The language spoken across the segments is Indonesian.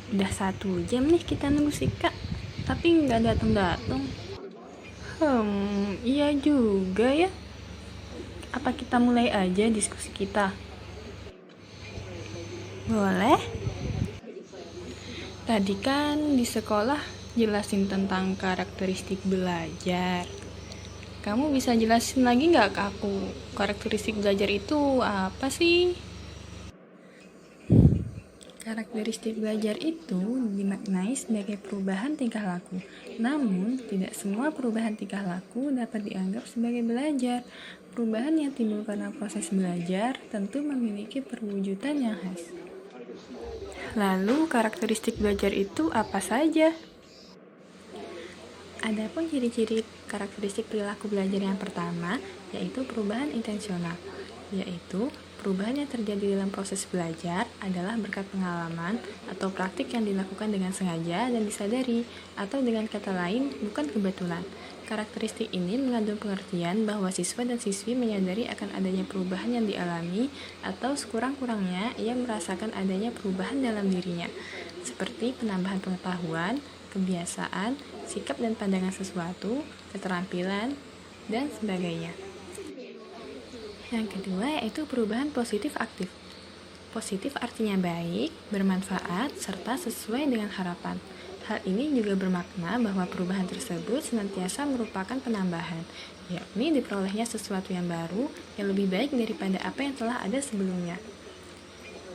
Udah 1 jam nih kita nunggu si Kak, tapi nggak datang-datang. Iya juga ya. Apa kita mulai aja diskusi kita? Boleh? Tadi kan di sekolah jelasin tentang karakteristik belajar. Kamu bisa jelasin lagi nggak ke aku, karakteristik belajar itu apa sih? Karakteristik belajar itu dimaknai sebagai perubahan tingkah laku. Namun, tidak semua perubahan tingkah laku dapat dianggap sebagai belajar. Perubahan yang timbul karena proses belajar tentu memiliki perwujudan yang khas. Lalu, karakteristik belajar itu apa saja? Adapun ciri-ciri karakteristik perilaku belajar yang pertama, yaitu perubahan intensional, yaitu perubahan yang terjadi dalam proses belajar adalah berkat pengalaman atau praktik yang dilakukan dengan sengaja dan disadari, atau dengan kata lain, bukan kebetulan. Karakteristik ini mengandung pengertian bahwa siswa dan siswi menyadari akan adanya perubahan yang dialami, atau sekurang-kurangnya ia merasakan adanya perubahan dalam dirinya, seperti penambahan pengetahuan, kebiasaan, sikap dan pandangan sesuatu, keterampilan, dan sebagainya. Yang kedua yaitu perubahan positif aktif. Positif artinya baik, bermanfaat, serta sesuai dengan harapan. Hal ini juga bermakna bahwa perubahan tersebut senantiasa merupakan penambahan, yakni diperolehnya sesuatu yang baru yang lebih baik daripada apa yang telah ada sebelumnya.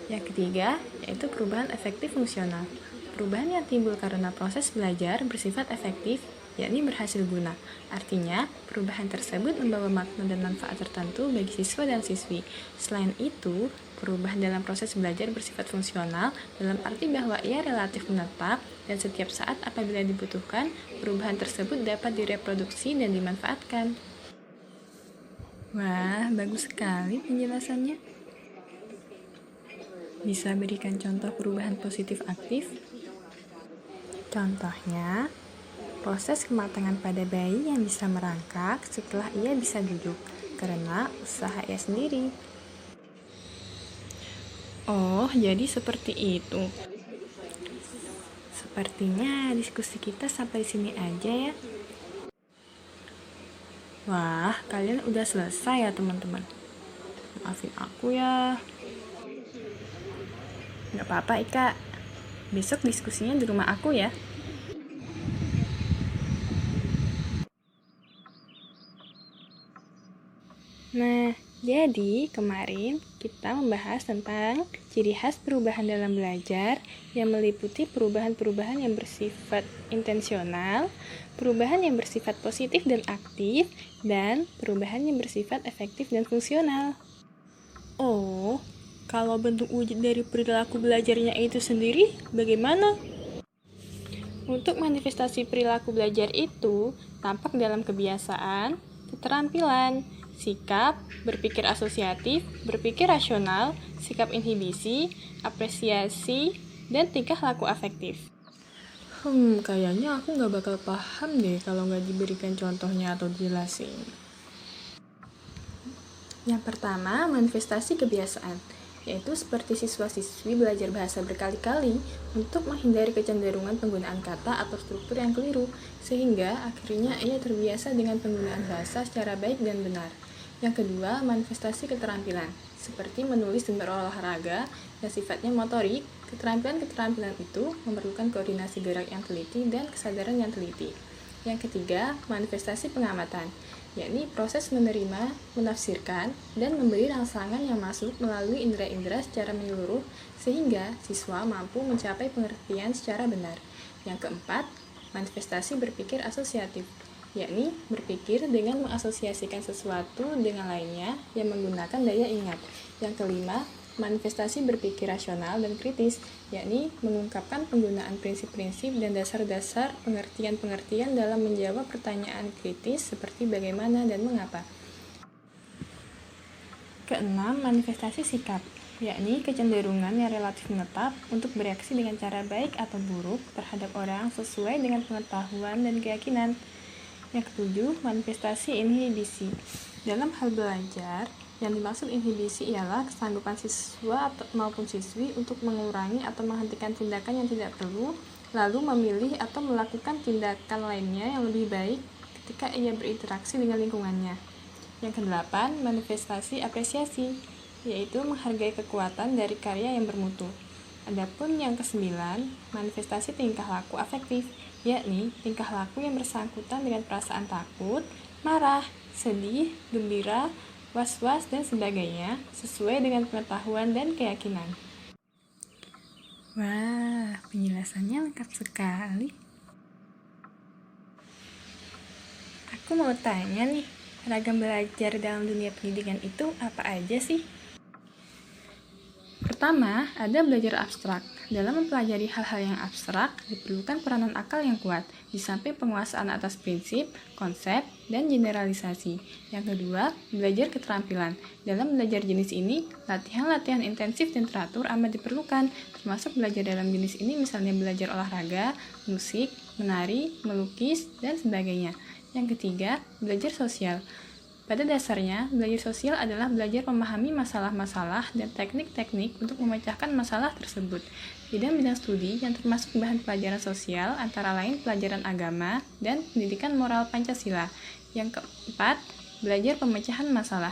Yang ketiga, yaitu perubahan efektif fungsional. Perubahan yang timbul karena proses belajar bersifat efektif, yakni berhasil guna. Artinya, perubahan tersebut membawa makna dan manfaat tertentu bagi siswa dan siswi. Selain itu, perubahan dalam proses belajar bersifat fungsional dalam arti bahwa ia relatif menetap dan setiap saat apabila dibutuhkan, perubahan tersebut dapat direproduksi dan dimanfaatkan. Wah, bagus sekali penjelasannya. Bisa berikan contoh perubahan positif aktif? Contohnya, proses kematangan pada bayi yang bisa merangkak setelah ia bisa duduk, karena usaha ia sendiri. Oh, jadi seperti itu. Sepertinya diskusi kita sampai sini aja ya. Wah, kalian udah selesai ya teman-teman. Maafin aku ya. Gak apa-apa Ika, besok diskusinya di rumah aku ya. Nah, jadi kemarin kita membahas tentang ciri khas perubahan dalam belajar yang meliputi perubahan-perubahan yang bersifat intensional, perubahan yang bersifat positif dan aktif, dan perubahan yang bersifat efektif dan fungsional. Oh, kalau bentuk wujud dari perilaku belajarnya itu sendiri bagaimana? Untuk manifestasi perilaku belajar itu tampak dalam kebiasaan, keterampilan, sikap, berpikir asosiatif, berpikir rasional, sikap inhibisi, apresiasi, dan tingkah laku afektif. Kayaknya aku nggak bakal paham deh kalau nggak diberikan contohnya atau dijelasin. Yang pertama, manifestasi kebiasaan, yaitu seperti siswa-siswi belajar bahasa berkali-kali untuk menghindari kecenderungan penggunaan kata atau struktur yang keliru, sehingga akhirnya ia terbiasa dengan penggunaan bahasa secara baik dan benar. Yang kedua, manifestasi keterampilan, seperti menulis dan berolahraga yang sifatnya motorik. Keterampilan-keterampilan itu memerlukan koordinasi gerak yang teliti dan kesadaran yang teliti. Yang ketiga, manifestasi pengamatan, yakni proses menerima, menafsirkan, dan memberi rangsangan yang masuk melalui indera-indera secara menyeluruh sehingga siswa mampu mencapai pengertian secara benar. Yang keempat, manifestasi berpikir asosiatif, yakni berpikir dengan mengasosiasikan sesuatu dengan lainnya yang menggunakan daya ingat. Yang kelima, manifestasi berpikir rasional dan kritis, yakni mengungkapkan penggunaan prinsip-prinsip dan dasar-dasar pengertian-pengertian dalam menjawab pertanyaan kritis seperti bagaimana dan mengapa. Keenam, manifestasi sikap, yakni kecenderungan yang relatif menetap untuk bereaksi dengan cara baik atau buruk terhadap orang sesuai dengan pengetahuan dan keyakinan. Yang ketujuh, manifestasi inhibisi, Dalam hal belajar, yang dimaksud inhibisi ialah kesanggupan siswa maupun siswi untuk mengurangi atau menghentikan tindakan yang tidak perlu, lalu memilih atau melakukan tindakan lainnya yang lebih baik ketika ia berinteraksi dengan lingkungannya. Yang kedelapan, manifestasi apresiasi, yaitu menghargai kekuatan dari karya yang bermutu. Adapun yang kesembilan, manifestasi tingkah laku afektif, yakni tingkah laku yang bersangkutan dengan perasaan takut, marah, sedih, gembira, was-was, dan sebagainya, sesuai dengan pengetahuan dan keyakinan. Wah, penjelasannya lengkap sekali. Aku mau tanya nih, ragam belajar dalam dunia pendidikan itu apa aja sih? Pertama, ada belajar abstrak. Dalam mempelajari hal-hal yang abstrak, diperlukan peranan akal yang kuat, di samping penguasaan atas prinsip, konsep, dan generalisasi. Yang kedua, belajar keterampilan. Dalam belajar jenis ini, latihan-latihan intensif dan teratur amat diperlukan, termasuk belajar dalam jenis ini misalnya belajar olahraga, musik, menari, melukis, dan sebagainya. Yang ketiga, belajar sosial. Pada dasarnya, belajar sosial adalah belajar memahami masalah-masalah dan teknik-teknik untuk memecahkan masalah tersebut. Bidang-bidang studi yang termasuk bahan pelajaran sosial antara lain pelajaran agama dan pendidikan moral Pancasila. Yang keempat, belajar pemecahan masalah.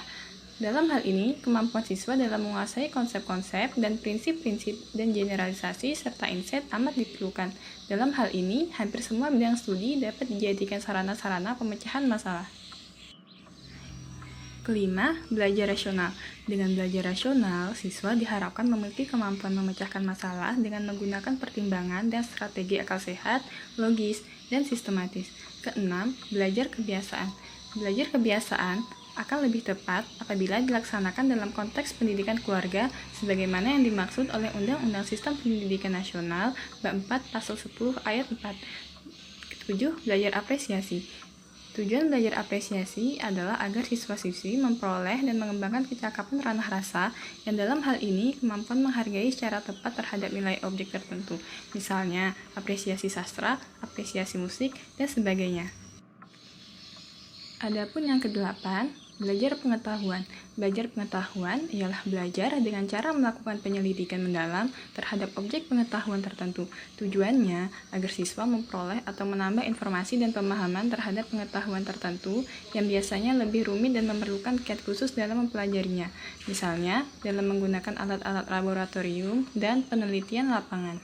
Dalam hal ini, kemampuan siswa dalam menguasai konsep-konsep dan prinsip-prinsip dan generalisasi serta insight amat diperlukan. Dalam hal ini, hampir semua bidang studi dapat dijadikan sarana-sarana pemecahan masalah. Kelima, belajar rasional. Dengan belajar rasional, siswa diharapkan memiliki kemampuan memecahkan masalah dengan menggunakan pertimbangan dan strategi akal sehat, logis, dan sistematis. Keenam, belajar kebiasaan. Belajar kebiasaan akan lebih tepat apabila dilaksanakan dalam konteks pendidikan keluarga sebagaimana yang dimaksud oleh Undang-Undang Sistem Pendidikan Nasional Bab 4 Pasal 10 Ayat 4. 7. Belajar apresiasi. Tujuan belajar apresiasi adalah agar siswa-siswi memperoleh dan mengembangkan kecakapan ranah rasa yang dalam hal ini kemampuan menghargai secara tepat terhadap nilai objek tertentu, misalnya apresiasi sastra, apresiasi musik, dan sebagainya. Adapun yang kedelapan, belajar pengetahuan. Belajar pengetahuan ialah belajar dengan cara melakukan penyelidikan mendalam terhadap objek pengetahuan tertentu. Tujuannya agar siswa memperoleh atau menambah informasi dan pemahaman terhadap pengetahuan tertentu yang biasanya lebih rumit dan memerlukan kiat khusus dalam mempelajarinya, misalnya dalam menggunakan alat-alat laboratorium dan penelitian lapangan.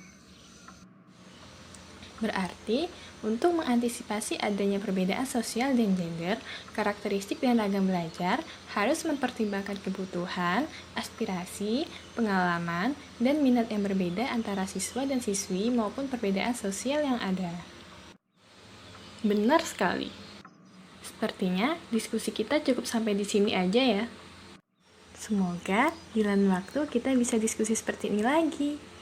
Berarti, untuk mengantisipasi adanya perbedaan sosial dan gender, karakteristik dan ragam belajar harus mempertimbangkan kebutuhan, aspirasi, pengalaman, dan minat yang berbeda antara siswa dan siswi maupun perbedaan sosial yang ada. Benar sekali. Sepertinya diskusi kita cukup sampai di sini aja ya. Semoga di lain waktu kita bisa diskusi seperti ini lagi.